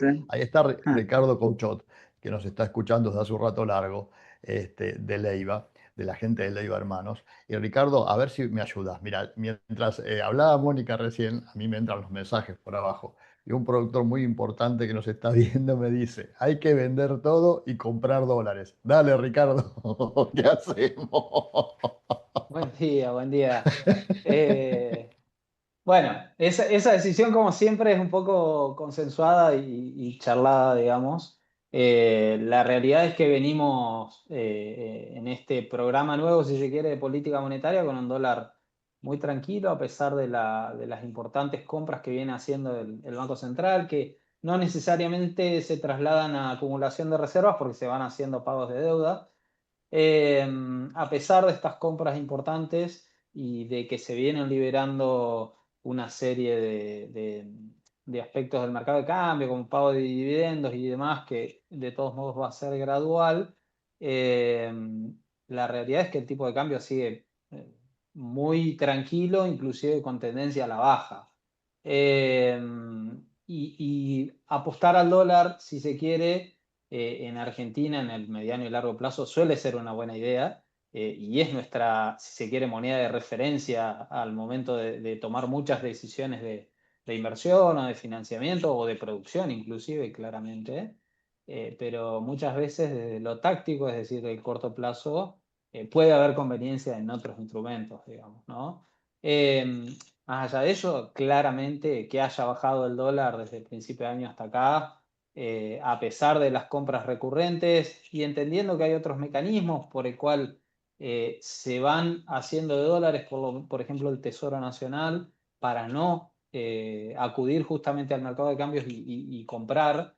Sí. Ahí está Ah, Ricardo Couchot, que nos está escuchando desde hace un rato largo, de Leiva, de la gente de Leiva Hermanos. Y Ricardo, a ver si me ayudas. Mira, mientras hablaba Mónica recién, a mí me entran los mensajes por abajo. Y un productor muy importante que nos está viendo me dice, hay que vender todo y comprar dólares. Dale, Ricardo, ¿qué hacemos? buen día, buen día. Eh, bueno, esa decisión, como siempre, es un poco consensuada y charlada, digamos. La realidad es que venimos en este programa nuevo, si se quiere, de política monetaria, con un dólar muy tranquilo, a pesar de las importantes compras que viene haciendo el Banco Central, que no necesariamente se trasladan a acumulación de reservas porque se van haciendo pagos de deuda. Eh, a pesar de estas compras importantes y de que se vienen liberando una serie de aspectos del mercado de cambio, como pago de dividendos y demás, que de todos modos va a ser gradual, eh, la realidad es que el tipo de cambio sigue muy tranquilo, inclusive con tendencia a la baja. Eh, y apostar al dólar, si se quiere, en Argentina en el mediano y largo plazo suele ser una buena idea, y es nuestra, si se quiere, moneda de referencia al momento de tomar muchas decisiones de inversión o de financiamiento o de producción inclusive, claramente. Pero muchas veces desde lo táctico, es decir, del corto plazo, puede haber conveniencia en otros instrumentos, digamos, ¿no? Eh, Más allá de eso, claramente que haya bajado el dólar desde el principio de año hasta acá, a pesar de las compras recurrentes y entendiendo que hay otros mecanismos por el cual se van haciendo de dólares, por ejemplo, el Tesoro Nacional, para no acudir justamente al mercado de cambios y comprar,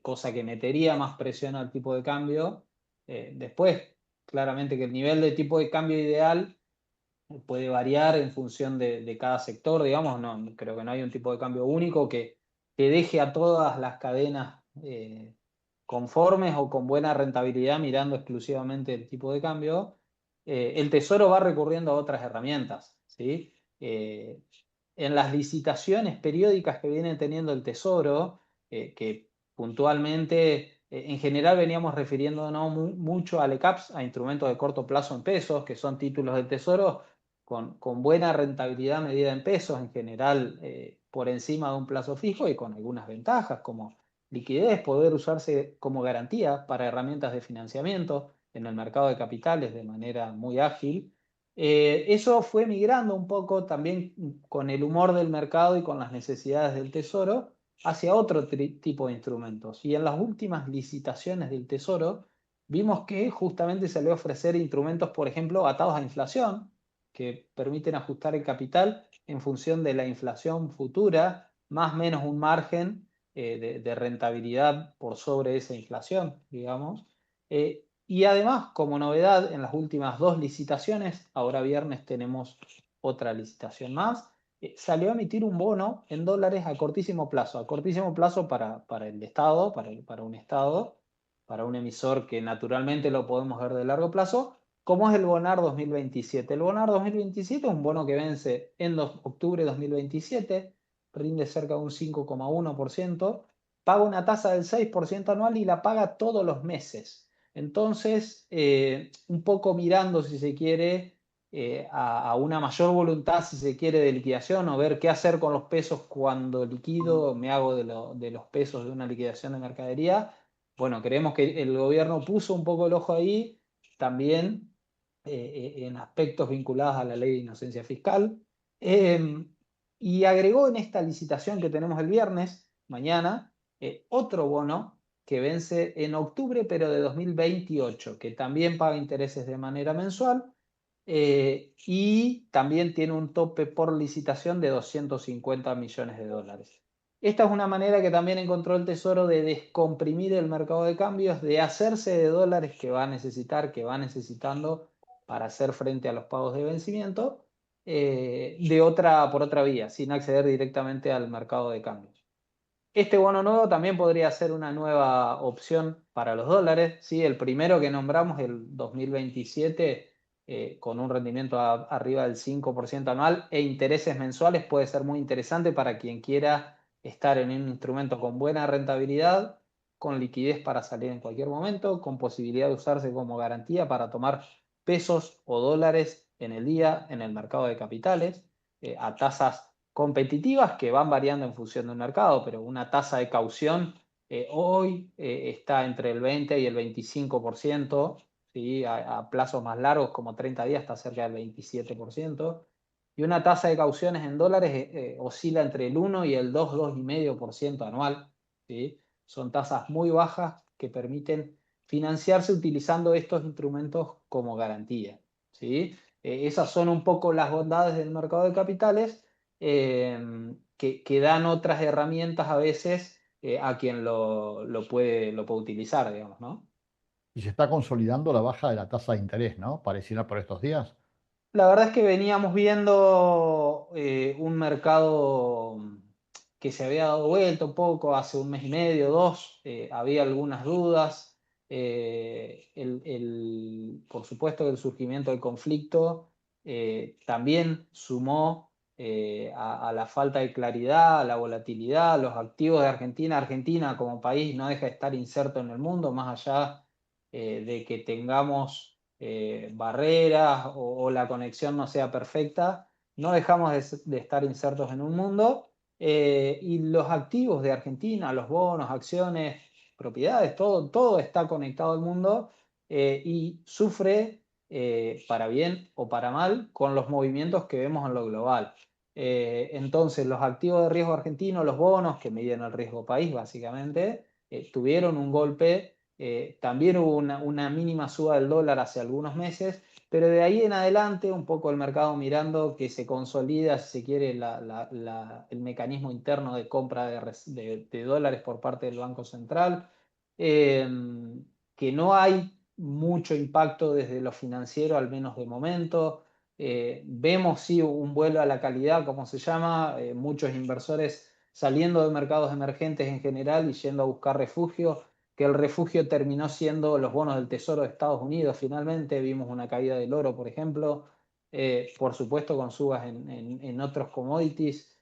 cosa que metería más presión al tipo de cambio. Después, claramente que el nivel de tipo de cambio ideal puede variar en función de cada sector, digamos, no, creo que no hay un tipo de cambio único que deje a todas las cadenas conformes o con buena rentabilidad mirando exclusivamente el tipo de cambio. El Tesoro va recurriendo a otras herramientas, ¿sí? En las licitaciones periódicas que viene teniendo el Tesoro, que puntualmente, en general veníamos refiriéndonos mucho a LECAPs, a instrumentos de corto plazo en pesos, que son títulos del Tesoro con buena rentabilidad medida en pesos, en general por encima de un plazo fijo y con algunas ventajas como liquidez, poder usarse como garantía para herramientas de financiamiento en el mercado de capitales de manera muy ágil. Eso fue migrando un poco también con el humor del mercado y con las necesidades del Tesoro hacia otro tipo de instrumentos. Y en las últimas licitaciones del Tesoro vimos que justamente se le ofrecer instrumentos, por ejemplo, atados a inflación, que permiten ajustar el capital en función de la inflación futura, más o menos un margen de rentabilidad por sobre esa inflación, digamos. Y además, como novedad, en las últimas dos licitaciones, ahora viernes tenemos otra licitación más, salió a emitir un bono en dólares a cortísimo plazo para el Estado, para un Estado, para un emisor que naturalmente lo podemos ver de largo plazo, como es el Bonar 2027. El Bonar 2027 es un bono que vence en octubre de 2027, rinde cerca de un 5,1%, paga una tasa del 6% anual y la paga todos los meses. Entonces, un poco mirando, si se quiere, a una mayor voluntad, si se quiere, de liquidación o ver qué hacer con los pesos cuando liquido, me hago de los pesos de una liquidación de mercadería. Bueno, creemos que el gobierno puso un poco el ojo ahí, también en aspectos vinculados a la ley de inocencia fiscal. Eh, y agregó en esta licitación que tenemos el viernes, mañana, otro bono que vence en octubre, pero de 2028, que también paga intereses de manera mensual, y también tiene un tope por licitación de 250 millones de dólares. Esta es una manera que también encontró el Tesoro de descomprimir el mercado de cambios, de hacerse de dólares que va a necesitar, que va necesitando para hacer frente a los pagos de vencimiento, por otra vía, sin acceder directamente al mercado de cambios. Este bono nuevo también podría ser una nueva opción para los dólares, ¿sí? El primero que nombramos, el 2027, con un rendimiento arriba del 5% anual e intereses mensuales, puede ser muy interesante para quien quiera estar en un instrumento con buena rentabilidad, con liquidez para salir en cualquier momento, con posibilidad de usarse como garantía para tomar pesos o dólares en el día en el mercado de capitales, a tasas competitivas que van variando en función del mercado, pero una tasa de caución hoy está entre el 20 y el 25%, ¿sí? A plazos más largos como 30 días está cerca del 27%, y una tasa de cauciones en dólares oscila entre el 1 y el 2,5% anual, ¿sí? Son tasas muy bajas que permiten financiarse utilizando estos instrumentos como garantía, ¿sí? Esas son un poco las bondades del mercado de capitales, que dan otras herramientas a veces a quien lo puede utilizar, digamos, ¿no? Y se está consolidando la baja de la tasa de interés, ¿no? Pareciera por estos días. La verdad es que veníamos viendo un mercado que se había dado vuelta un poco hace un mes y medio, dos, había algunas dudas. Por supuesto que el surgimiento del conflicto también sumó a la falta de claridad, a la volatilidad, los activos de Argentina. Argentina como país no deja de estar inserto en el mundo, más allá de que tengamos barreras o la conexión no sea perfecta, no dejamos de estar insertos en un mundo, y los activos de Argentina, los bonos, acciones, propiedades, todo está conectado al mundo, y sufre, para bien o para mal, con los movimientos que vemos en lo global. Entonces, los activos de riesgo argentinos, los bonos, que miden el riesgo país básicamente, tuvieron un golpe. También hubo una mínima suba del dólar hace algunos meses, pero de ahí en adelante un poco el mercado mirando que se consolida, si se quiere, el mecanismo interno de compra de dólares por parte del Banco Central, eh, que no hay mucho impacto desde lo financiero, al menos de momento. Vemos sí un vuelo a la calidad, como se llama, muchos inversores saliendo de mercados emergentes en general y yendo a buscar refugio, que el refugio terminó siendo los bonos del Tesoro de Estados Unidos. Finalmente vimos una caída del oro, por ejemplo, por supuesto con subas en otros commodities,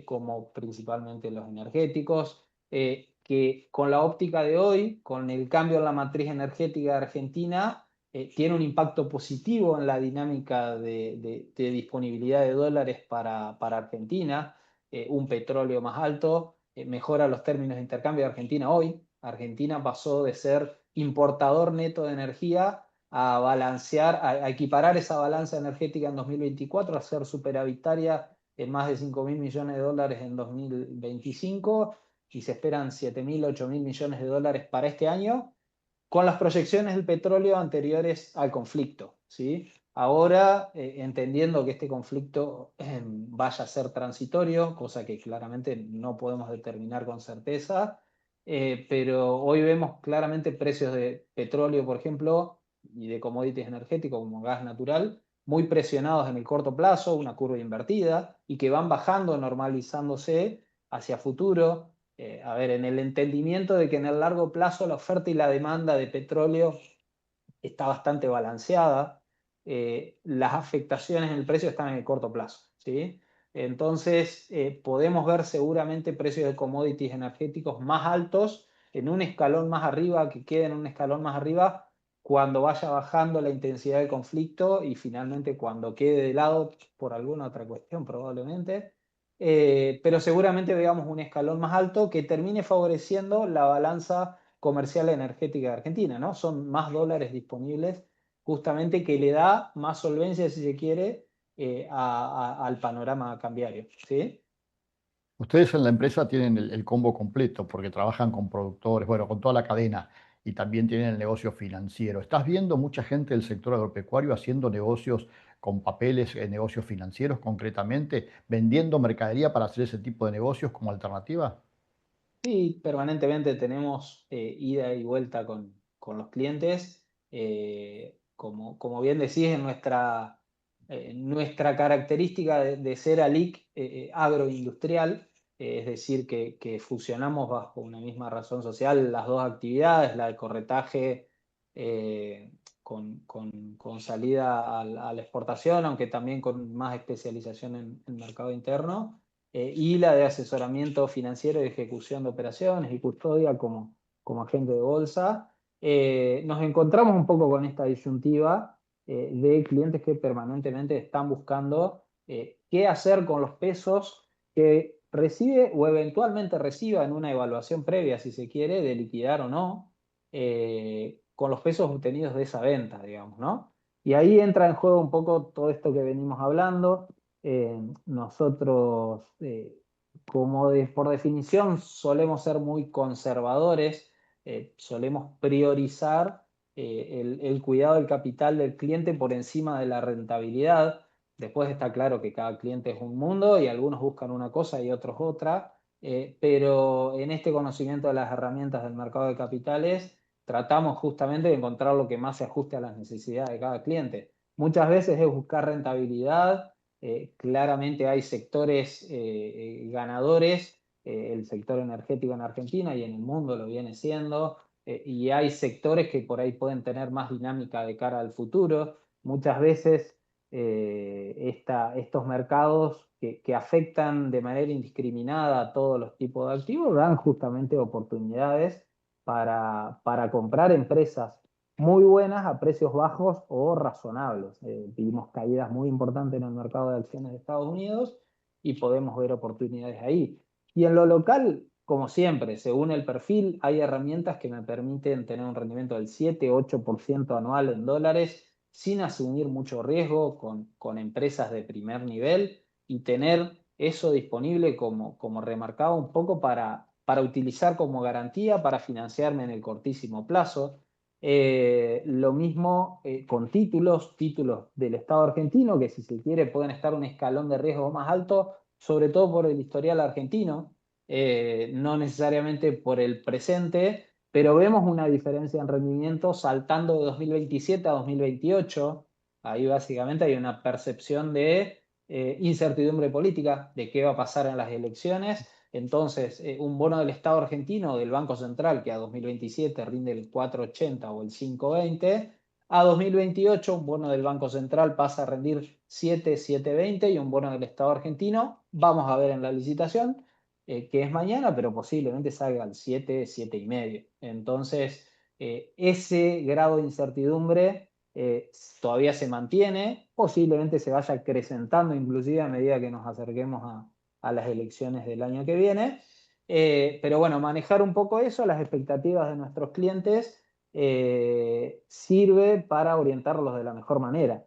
como principalmente los energéticos, que con la óptica de hoy, con el cambio en la matriz energética de Argentina, tiene un impacto positivo en la dinámica de disponibilidad de dólares para Argentina. Un petróleo más alto mejora los términos de intercambio de Argentina hoy. Argentina pasó de ser importador neto de energía a balancear, a equiparar esa balanza energética en 2024, a ser superavitaria en más de 5.000 millones de dólares en 2025, y se esperan 7.000, 8.000 millones de dólares para este año, con las proyecciones del petróleo anteriores al conflicto, ¿sí? Ahora, entendiendo que este conflicto vaya a ser transitorio, cosa que claramente no podemos determinar con certeza, pero hoy vemos claramente precios de petróleo, por ejemplo, y de commodities energéticos como gas natural, muy presionados en el corto plazo, una curva invertida, y que van bajando, normalizándose hacia futuro. A ver, en el entendimiento de que en el largo plazo la oferta y la demanda de petróleo está bastante balanceada, las afectaciones en el precio están en el corto plazo, ¿sí? Entonces, podemos ver seguramente precios de commodities energéticos más altos en un escalón más arriba, que queden en un escalón más arriba cuando vaya bajando la intensidad del conflicto y finalmente cuando quede de lado por alguna otra cuestión probablemente. Pero seguramente veamos un escalón más alto que termine favoreciendo la balanza comercial energética de Argentina, ¿no? Son más dólares disponibles, justamente, que le da más solvencia, si se quiere, al panorama cambiario, ¿sí? Ustedes en la empresa tienen el combo completo porque trabajan con productores, bueno, con toda la cadena y también tienen el negocio financiero. ¿Estás viendo mucha gente del sector agropecuario haciendo negocios con papeles, negocios financieros concretamente, vendiendo mercadería para hacer ese tipo de negocios como alternativa? Sí, permanentemente tenemos ida y vuelta con los clientes. Como bien decís, en nuestra característica de ser ALIC agroindustrial, es decir, que fusionamos bajo una misma razón social las dos actividades, la de corretaje, con salida a la exportación, aunque también con más especialización en mercado interno. y la de asesoramiento financiero y ejecución de operaciones y custodia como agente de bolsa. Nos encontramos un poco con esta disyuntiva de clientes que permanentemente están buscando qué hacer con los pesos que recibe o eventualmente reciba en una evaluación previa, si se quiere, de liquidar o no, con los pesos obtenidos de esa venta, digamos, ¿no? Y ahí entra en juego un poco todo esto que venimos hablando. Nosotros, por definición, solemos ser muy conservadores, solemos priorizar el cuidado del capital del cliente por encima de la rentabilidad. Después está claro que cada cliente es un mundo y algunos buscan una cosa y otros otra, pero en este conocimiento de las herramientas del mercado de capitales tratamos justamente de encontrar lo que más se ajuste a las necesidades de cada cliente. Muchas veces es buscar rentabilidad. Claramente hay sectores ganadores, el sector energético en Argentina y en el mundo lo viene siendo, y hay sectores que por ahí pueden tener más dinámica de cara al futuro. Muchas veces estos mercados que afectan de manera indiscriminada a todos los tipos de activos dan justamente oportunidades para comprar empresas muy buenas a precios bajos o razonables. Vimos caídas muy importantes en el mercado de acciones de Estados Unidos y podemos ver oportunidades ahí. Y en lo local, como siempre, según el perfil, hay herramientas que me permiten tener un rendimiento del 7-8% anual en dólares sin asumir mucho riesgo con empresas de primer nivel y tener eso disponible como remarcaba un poco para utilizar como garantía para financiarme en el cortísimo plazo. Lo mismo con títulos del Estado argentino, que si se quiere pueden estar un escalón de riesgo más alto, sobre todo por el historial argentino, no necesariamente por el presente, pero vemos una diferencia en rendimiento saltando de 2027 a 2028. Ahí básicamente hay una percepción de incertidumbre política, de qué va a pasar en las elecciones. Entonces, un bono del Estado argentino, del Banco Central, que a 2027 rinde el 4,80 o el 5,20, a 2028 un bono del Banco Central pasa a rendir 7,20 y un bono del Estado argentino, vamos a ver en la licitación, que es mañana, pero posiblemente salga al 7,5. Entonces, ese grado de incertidumbre todavía se mantiene, posiblemente se vaya acrecentando inclusive a medida que nos acerquemos a las elecciones del año que viene. Pero bueno, manejar un poco eso, las expectativas de nuestros clientes, sirve para orientarlos de la mejor manera.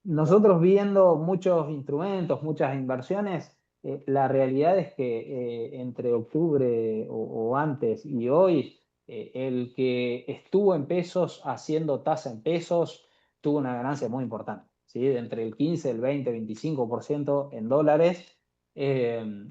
Nosotros viendo muchos instrumentos, muchas inversiones, la realidad es que entre octubre o antes y hoy, el que estuvo en pesos haciendo tasa en pesos tuvo una ganancia muy importante, ¿sí? De entre el 15, el 20, 25% en dólares. Eh,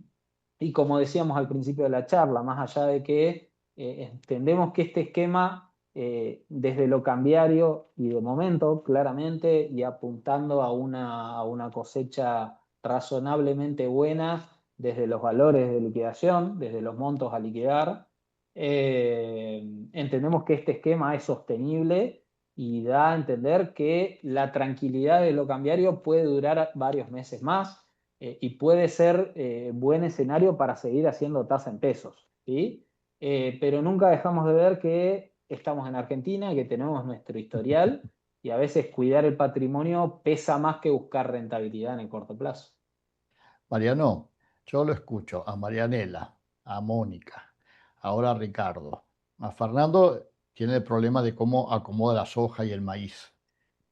y como decíamos al principio de la charla, más allá de que entendemos que este esquema desde lo cambiario y de momento, claramente, y apuntando a una cosecha razonablemente buena desde los valores de liquidación, desde los montos a liquidar, entendemos que este esquema es sostenible y da a entender que la tranquilidad de lo cambiario puede durar varios meses más, y puede ser buen escenario para seguir haciendo tasa en pesos, ¿sí? Pero nunca dejamos de ver que estamos en Argentina, que tenemos nuestro historial y a veces cuidar el patrimonio pesa más que buscar rentabilidad en el corto plazo. Mariano, yo lo escucho a Marianela, a Mónica, ahora a Ricardo. A Fernando tiene el problema de cómo acomoda la soja y el maíz.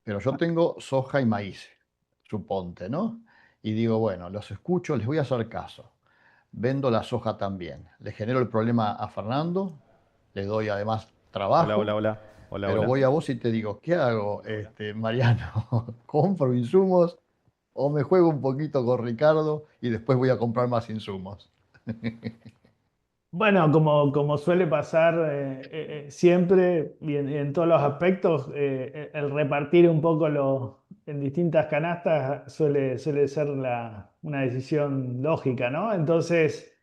Pero yo tengo soja y maíz, suponte, ¿no? Y digo, bueno, los escucho, les voy a hacer caso. Vendo la soja también. Le genero el problema a Fernando, le doy además Hola, hola, trabajo, hola. Hola, pero hola. voy a vos y te digo, ¿qué hago, Mariano? ¿Compro insumos o me juego un poquito con Ricardo y después voy a comprar más insumos? Bueno, como suele pasar siempre y en todos los aspectos, el repartir un poco en distintas canastas suele ser una decisión lógica, ¿no? Entonces,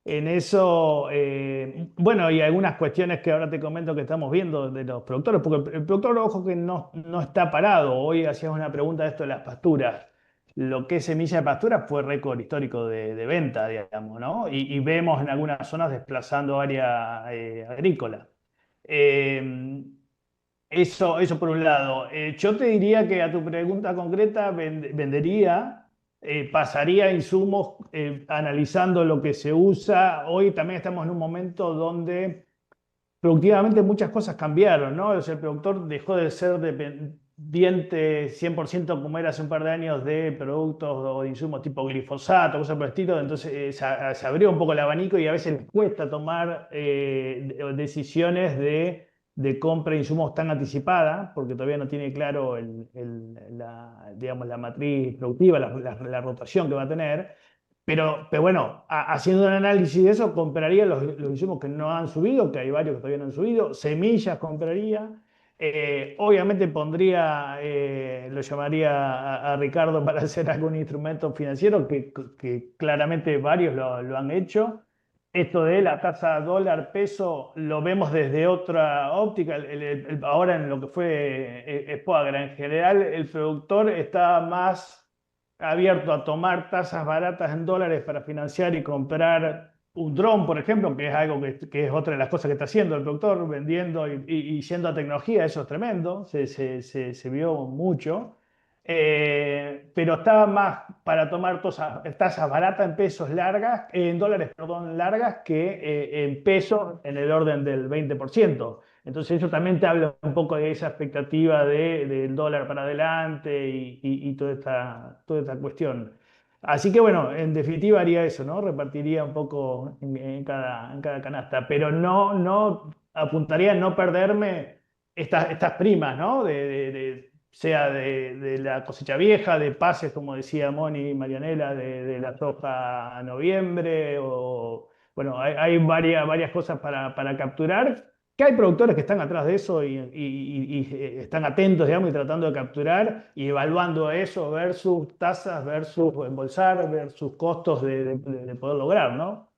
en eso, bueno, y algunas cuestiones que ahora te comento que estamos viendo de los productores, porque el productor, ojo que no está parado. Hoy hacías una pregunta de esto de las pasturas. lo que es semilla de pastura fue récord histórico de venta, digamos, ¿no? Y vemos en algunas zonas desplazando área agrícola. Eh, eso por un lado. Yo te diría que a tu pregunta concreta vendería, pasaría a insumos analizando lo que se usa. Hoy también estamos en un momento donde productivamente muchas cosas cambiaron, ¿no? O sea, el productor dejó de ser dependiente 100% como era hace un par de años de productos o de insumos tipo glifosato, cosas por el estilo, entonces se abrió un poco el abanico y a veces les cuesta tomar decisiones de compra de insumos tan anticipada, porque todavía no tiene claro digamos, la matriz productiva, la rotación que va a tener. Pero bueno, haciendo un análisis de eso, compraría los insumos que no han subido, que hay varios que todavía no han subido, semillas compraría. Obviamente pondría, lo llamaría a Ricardo para hacer algún instrumento financiero, que claramente varios lo han hecho. Esto de la tasa dólar-peso lo vemos desde otra óptica. Ahora en lo que fue Expoagra, en general el productor está más abierto a tomar tasas baratas en dólares para financiar y comprar un dron, por ejemplo, que es algo que es otra de las cosas que está haciendo el productor, vendiendo y yendo a tecnología. Eso es tremendo, se vio mucho. Pero estaba más para tomar tasas baratas en pesos largas, en dólares, perdón, largas, que en pesos en el orden del 20%. Entonces eso también te habla un poco de esa expectativa del dólar para adelante y toda esta cuestión. Así que bueno, en definitiva haría eso, ¿no? Repartiría un poco en cada canasta, pero no apuntaría a no perderme estas primas, ¿no? Sea de la cosecha vieja, de pases, como decía Moni y Marianela, de la soja a noviembre, o bueno, hay varias cosas para capturar, que hay productores que están atrás de eso y están atentos, digamos, y tratando de capturar y evaluando eso versus tasas, versus embolsar, versus costos de poder lograr, ¿no?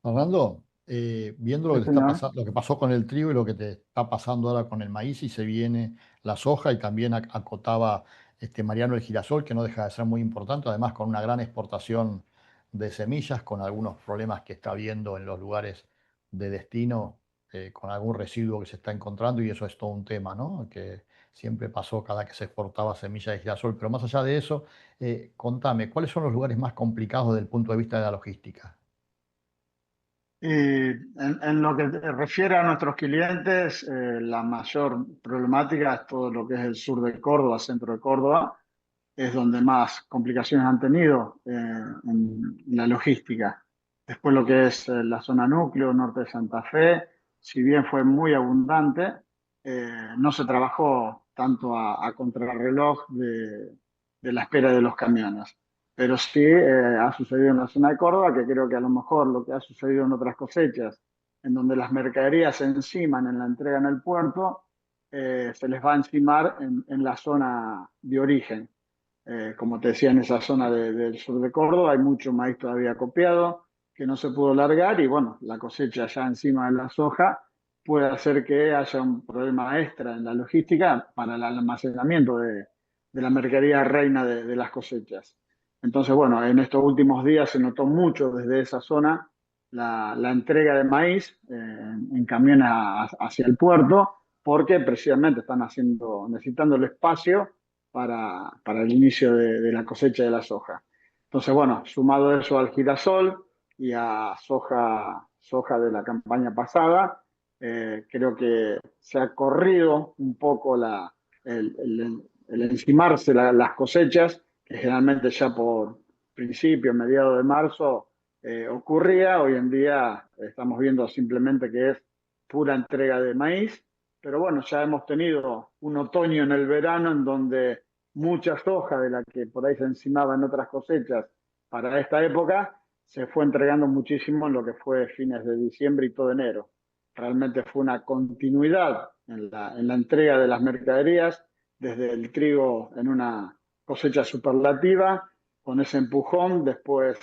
Fernando, viendo lo Sí, que te está señor. pasando, lo que pasó con el trigo y lo que te está pasando ahora con el maíz y se viene la soja y también acotaba Mariano el girasol, que no deja de ser muy importante, además con una gran exportación de semillas, con algunos problemas que está habiendo en los lugares de destino, con algún residuo que se está encontrando y eso es todo un tema, ¿no? Que siempre pasó cada que se exportaba semilla de girasol. Pero más allá de eso, contame, ¿cuáles son los lugares más complicados desde el punto de vista de la logística? En lo que refiere a nuestros clientes, la mayor problemática es todo lo que es el sur de Córdoba, centro de Córdoba, es donde más complicaciones han tenido en la logística. Después lo que es la zona núcleo, norte de Santa Fe, si bien fue muy abundante, no se trabajó tanto a contrarreloj de la espera de los camiones. Pero sí ha sucedido en la zona de Córdoba, que creo que a lo mejor lo que ha sucedido en otras cosechas, en donde las mercaderías se enciman en la entrega en el puerto, se les va a encimar en la zona de origen. Como te decía, en esa zona del sur de Córdoba hay mucho maíz todavía copiado que no se pudo largar y bueno, la cosecha ya encima de la soja puede hacer que haya un problema extra en la logística para el almacenamiento de la mercadería reina de las cosechas. Entonces, bueno, en estos últimos días se notó mucho desde esa zona la entrega de maíz en camiones hacia el puerto porque precisamente están necesitando el espacio para el inicio de la cosecha de la soja. Entonces, bueno, sumado eso al girasol y a soja de la campaña pasada, creo que se ha corrido un poco el encimarse las cosechas, que generalmente ya por principio, mediados de marzo ocurría. Hoy en día estamos viendo simplemente que es pura entrega de maíz, pero bueno, ya hemos tenido un otoño en el verano en donde mucha soja de la que por ahí se encimaba en otras cosechas para esta época se fue entregando muchísimo en lo que fue fines de diciembre y todo enero. Realmente fue una continuidad en la entrega de las mercaderías, desde el trigo en una cosecha superlativa, con ese empujón, después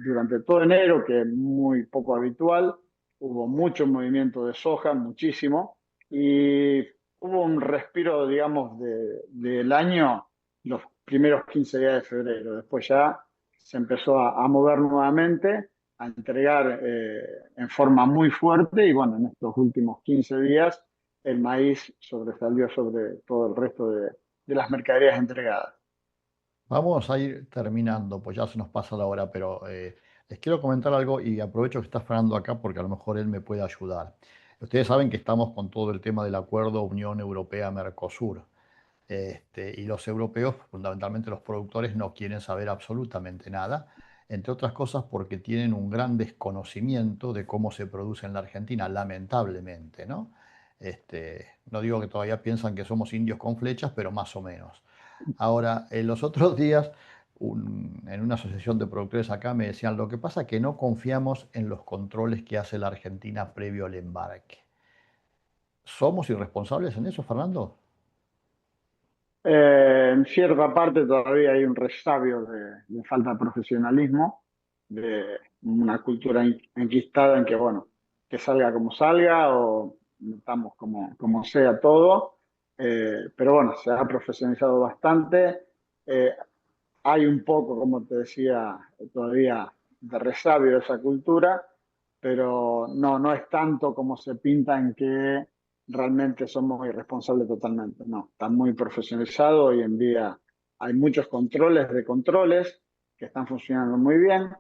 durante todo enero, que es muy poco habitual, hubo mucho movimiento de soja, muchísimo, y hubo un respiro, digamos, del año, los primeros 15 días de febrero. Después ya se empezó a mover nuevamente, a entregar en forma muy fuerte y bueno, en estos últimos 15 días el maíz sobresalió sobre todo el resto de las mercaderías entregadas. Vamos a ir terminando, pues ya se nos pasa la hora, pero les quiero comentar algo y aprovecho que está Fernando acá porque a lo mejor él me puede ayudar. Ustedes saben que estamos con todo el tema del acuerdo Unión Europea-Mercosur. Y los europeos, fundamentalmente los productores, no quieren saber absolutamente nada, entre otras cosas porque tienen un gran desconocimiento de cómo se produce en la Argentina, lamentablemente, ¿no? No digo que todavía piensan que somos indios con flechas, pero más o menos. Ahora, en los otros días, en una asociación de productores acá me decían, lo que pasa es que no confiamos en los controles que hace la Argentina previo al embarque. ¿Somos irresponsables en eso, Fernando? En cierta parte todavía hay un resabio de falta de profesionalismo, de una cultura enquistada en que, bueno, que salga como salga o metamos como sea todo. Pero bueno, se ha profesionalizado bastante. Eh, Hay un poco, como te decía, todavía de resabio de esa cultura, pero no es tanto como se pinta en que realmente somos irresponsables totalmente. No, está muy profesionalizado. Hoy en día hay muchos controles de controles que están funcionando muy bien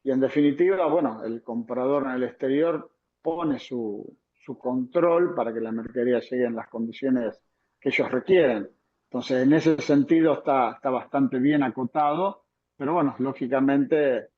y en definitiva, bueno, el comprador en el exterior pone su control para que la mercadería llegue en las condiciones que ellos requieren. Entonces, en ese sentido está bastante bien acotado, pero bueno, lógicamente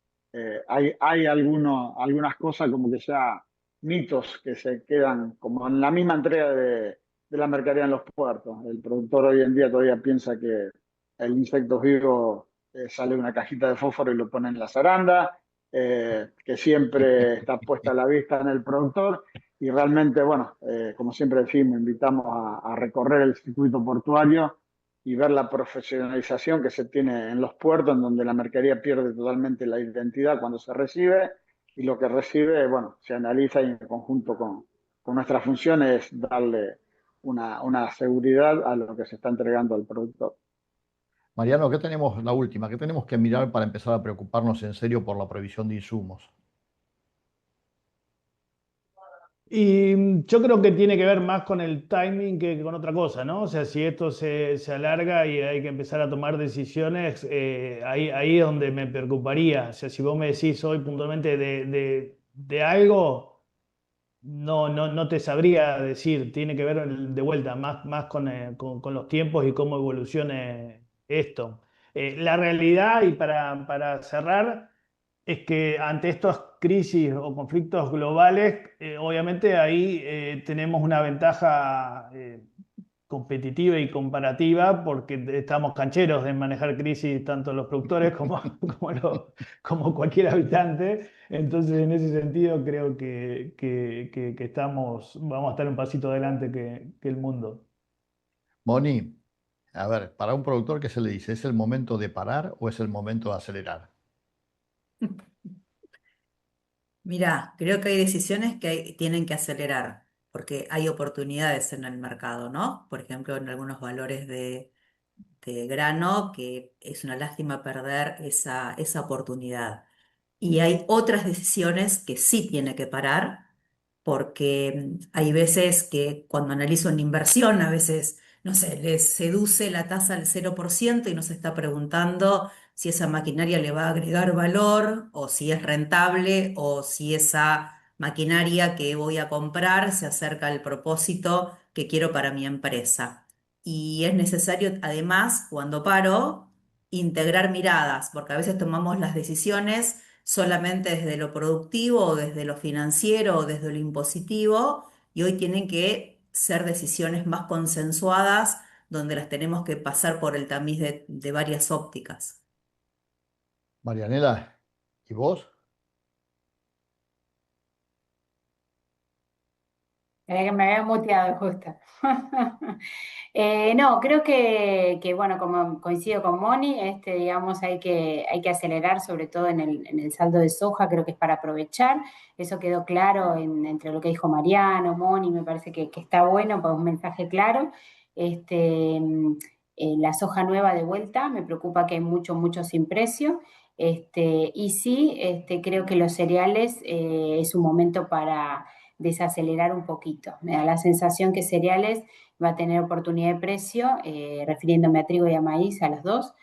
hay algunas cosas como que ya mitos que se quedan como en la misma entrega de la mercadería en los puertos. El productor hoy en día todavía piensa que el insecto vivo sale de una cajita de fósforo y lo pone en la zaranda, que siempre está puesta a la vista en el productor. Y realmente, bueno, como siempre decimos, invitamos a recorrer el circuito portuario y ver la profesionalización que se tiene en los puertos, en donde la mercadería pierde totalmente la identidad cuando se recibe y lo que recibe, bueno, se analiza y en conjunto con nuestra función es darle una seguridad a lo que se está entregando al productor. Mariano, ¿qué tenemos, la última, qué tenemos que mirar para empezar a preocuparnos en serio por la provisión de insumos? Y yo creo que tiene que ver más con el timing que con otra cosa, ¿no? O sea, si esto se alarga y hay que empezar a tomar decisiones, ahí es donde me preocuparía. O sea, si vos me decís hoy puntualmente de algo, no te sabría decir. Tiene que ver de vuelta más con los tiempos y cómo evolucione esto. La realidad, y para cerrar, es que ante estas crisis o conflictos globales, obviamente ahí tenemos una ventaja competitiva y comparativa porque estamos cancheros de manejar crisis tanto los productores como cualquier habitante. Entonces, en ese sentido, creo que vamos a estar un pasito adelante que el mundo. Moni, a ver, para un productor, ¿qué se le dice? ¿Es el momento de parar o es el momento de acelerar? Mirá, creo que hay decisiones que tienen que acelerar, porque hay oportunidades en el mercado, ¿no? Por ejemplo, en algunos valores de grano, que es una lástima perder esa oportunidad. Y hay otras decisiones que sí tiene que parar, porque hay veces que cuando analizo una inversión, a veces, no sé, les seduce la tasa al 0% y no se está preguntando si esa maquinaria le va a agregar valor o si es rentable o si esa maquinaria que voy a comprar se acerca al propósito que quiero para mi empresa. Y es necesario, además, cuando paro, integrar miradas, porque a veces tomamos las decisiones solamente desde lo productivo o desde lo financiero o desde lo impositivo, y hoy tienen que ser decisiones más consensuadas, donde las tenemos que pasar por el tamiz de varias ópticas. Marianela, ¿y vos? Era que me había muteado justo. No, creo bueno, como coincido con Moni, digamos, hay que acelerar, sobre todo en el saldo de soja, creo que es para aprovechar. Eso quedó claro entre lo que dijo Mariano, Moni, me parece que está bueno, para un mensaje claro. Este, la soja nueva de vuelta, me preocupa que hay mucho, mucho sin precio. Y sí, creo que los cereales es un momento para desacelerar un poquito. Me da la sensación que cereales va a tener oportunidad de precio, refiriéndome a trigo y a maíz, a los dos.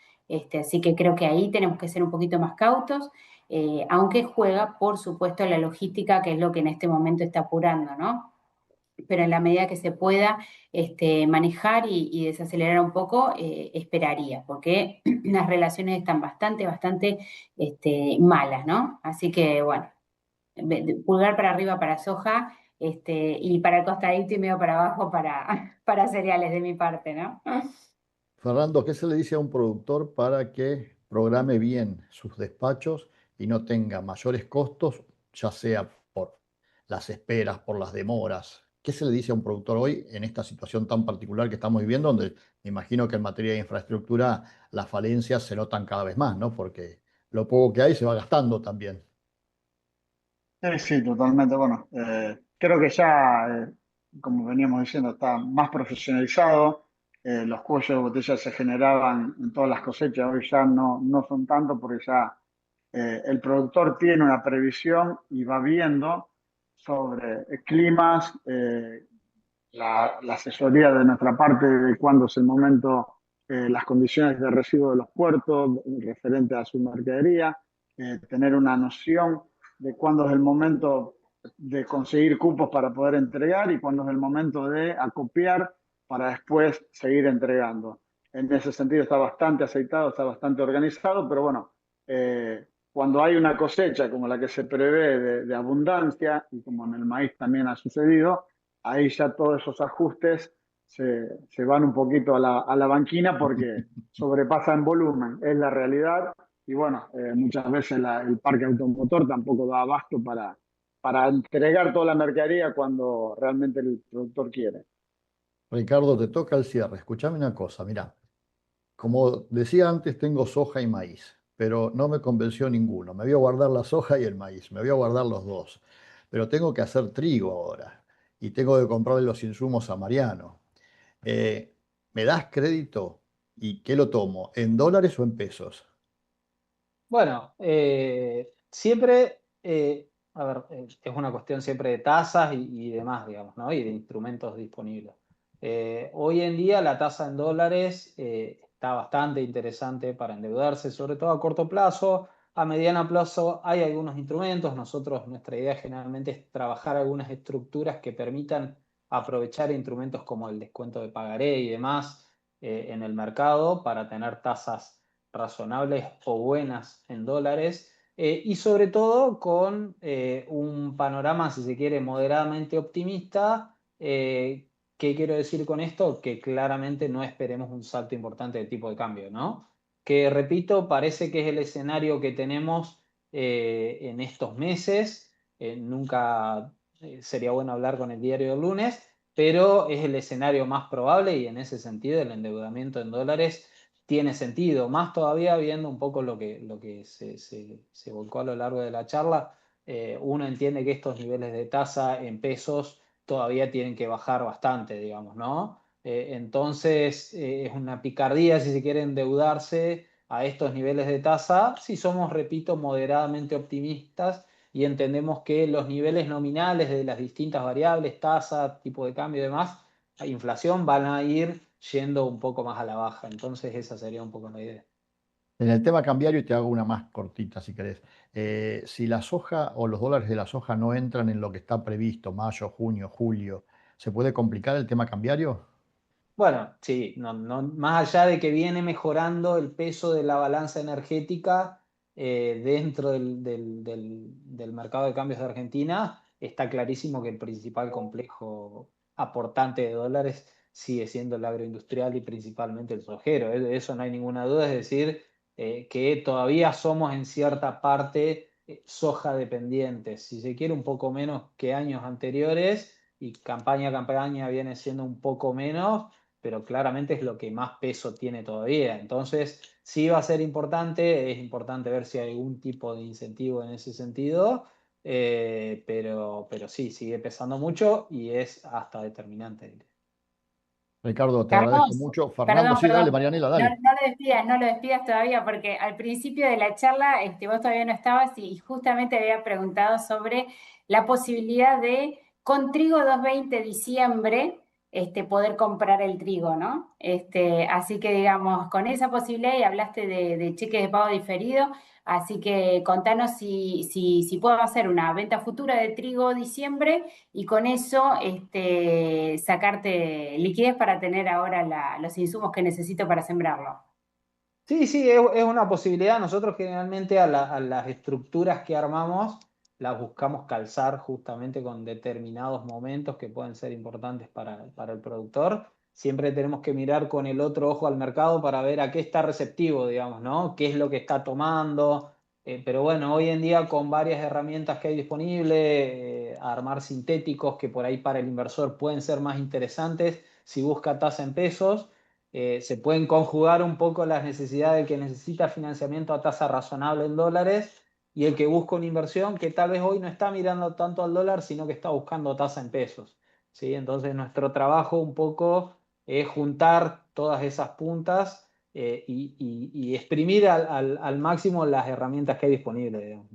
Así que creo que ahí tenemos que ser un poquito más cautos, aunque juega, por supuesto, la logística, que es lo que en este momento está apurando, ¿no? Pero en la medida que se pueda manejar y desacelerar un poco, esperaría, porque las relaciones están bastante, bastante malas, ¿no? Así que, bueno, pulgar para arriba para soja, y para el costadito y medio para abajo para cereales de mi parte, ¿no? Fernando, ¿qué se le dice a un productor para que programe bien sus despachos y no tenga mayores costos, ya sea por las esperas, por las demoras? ¿Qué se le dice a un productor hoy en esta situación tan particular que estamos viviendo, donde me imagino que en materia de infraestructura las falencias se notan cada vez más, ¿no? Porque lo poco que hay se va gastando también. Sí, totalmente. Bueno, creo que ya, como veníamos diciendo, está más profesionalizado. Los cuellos de botella se generaban en todas las cosechas, hoy ya no son tanto porque ya el productor tiene una previsión y va viendo sobre climas, la asesoría de nuestra parte de cuándo es el momento, las condiciones de residuo de los puertos referente a su mercadería, tener una noción de cuándo es el momento de conseguir cupos para poder entregar y cuándo es el momento de acopiar para después seguir entregando. En ese sentido está bastante aceitado, está bastante organizado, pero bueno, cuando hay una cosecha como la que se prevé de abundancia y como en el maíz también ha sucedido, ahí ya todos esos ajustes se van un poquito a la banquina porque sobrepasan volumen, es la realidad. Y bueno, muchas veces el parque automotor tampoco da abasto para entregar toda la mercadería cuando realmente el productor quiere. Ricardo, te toca el cierre. Escúchame una cosa, mira. Como decía antes, tengo soja y maíz, pero no me convenció ninguno. Me voy a guardar la soja y el maíz, me voy a guardar los dos. Pero tengo que hacer trigo ahora y tengo que comprarle los insumos a Mariano. Eh, ¿Me das crédito? ¿Y qué lo tomo? ¿En dólares o en pesos? Bueno, siempre, a ver, es una cuestión siempre de tasas y demás, digamos, ¿no? Y de instrumentos disponibles. Hoy en día la tasa en dólares está bastante interesante para endeudarse, sobre todo a corto plazo. A mediano plazo hay algunos instrumentos. Nosotros, nuestra idea generalmente es trabajar algunas estructuras que permitan aprovechar instrumentos como el descuento de pagaré y demás en el mercado para tener tasas razonables o buenas en dólares, y sobre todo con un panorama, si se quiere, moderadamente optimista. ¿Qué quiero decir con esto? Que claramente no esperemos un salto importante de tipo de cambio, ¿no? Que repito, parece que es el escenario que tenemos en estos meses. Nunca sería bueno hablar con el diario del lunes, pero es el escenario más probable y en ese sentido el endeudamiento en dólares tiene sentido, más todavía viendo un poco lo que se volcó a lo largo de la charla. Uno entiende que estos niveles de tasa en pesos todavía tienen que bajar bastante, digamos, ¿no? Entonces, es una picardía, si se quiere, endeudarse a estos niveles de tasa si somos, repito, moderadamente optimistas y entendemos que los niveles nominales de las distintas variables, tasa, tipo de cambio y demás, la inflación, van a ir yendo un poco más a la baja. Entonces esa sería un poco la idea. En el tema cambiario, y te hago una más cortita si querés. Si la soja o los dólares de la soja no entran en lo que está previsto, mayo, junio, julio, ¿se puede complicar el tema cambiario? Bueno, sí, más allá de que viene mejorando el peso de la balanza energética dentro del mercado de cambios de Argentina, está clarísimo que el principal complejo aportante de dólares sigue siendo el agroindustrial y principalmente el sojero. De eso no hay ninguna duda, es decir, que todavía somos en cierta parte soja dependientes, si se quiere un poco menos que años anteriores y campaña a campaña viene siendo un poco menos, pero claramente es lo que más peso tiene todavía. Entonces, sí va a ser importante, es importante ver si hay algún tipo de incentivo en ese sentido, pero sí, sigue pesando mucho y es hasta determinante. Ricardo, te agradezco Carlos, mucho. Fernando, perdón, sí, dale, perdón. Marianela, No, dale. no lo despidas, no lo despidas todavía, porque al principio de la charla, vos todavía no estabas y justamente había preguntado sobre la posibilidad de, con trigo 220 diciembre, poder comprar el trigo, ¿no? Así que, digamos, con esa posibilidad, y hablaste de cheques de pago diferido, así que contanos si puedo hacer una venta futura de trigo diciembre y con eso sacarte liquidez para tener ahora los insumos que necesito para sembrarlo. Sí, sí, es una posibilidad. Nosotros generalmente a las estructuras que armamos las buscamos calzar justamente con determinados momentos que pueden ser importantes para el productor. Siempre tenemos que mirar con el otro ojo al mercado para ver a qué está receptivo, digamos, ¿no? ¿Qué es lo que está tomando? Pero bueno, hoy en día con varias herramientas que hay disponibles, armar sintéticos que por ahí para el inversor pueden ser más interesantes si busca tasa en pesos. Se pueden conjugar un poco las necesidades del que necesita financiamiento a tasa razonable en dólares y el que busca una inversión que tal vez hoy no está mirando tanto al dólar, sino que está buscando tasa en pesos. ¿Sí? Entonces nuestro trabajo un poco es juntar todas esas puntas y exprimir al máximo las herramientas que hay disponibles, digamos.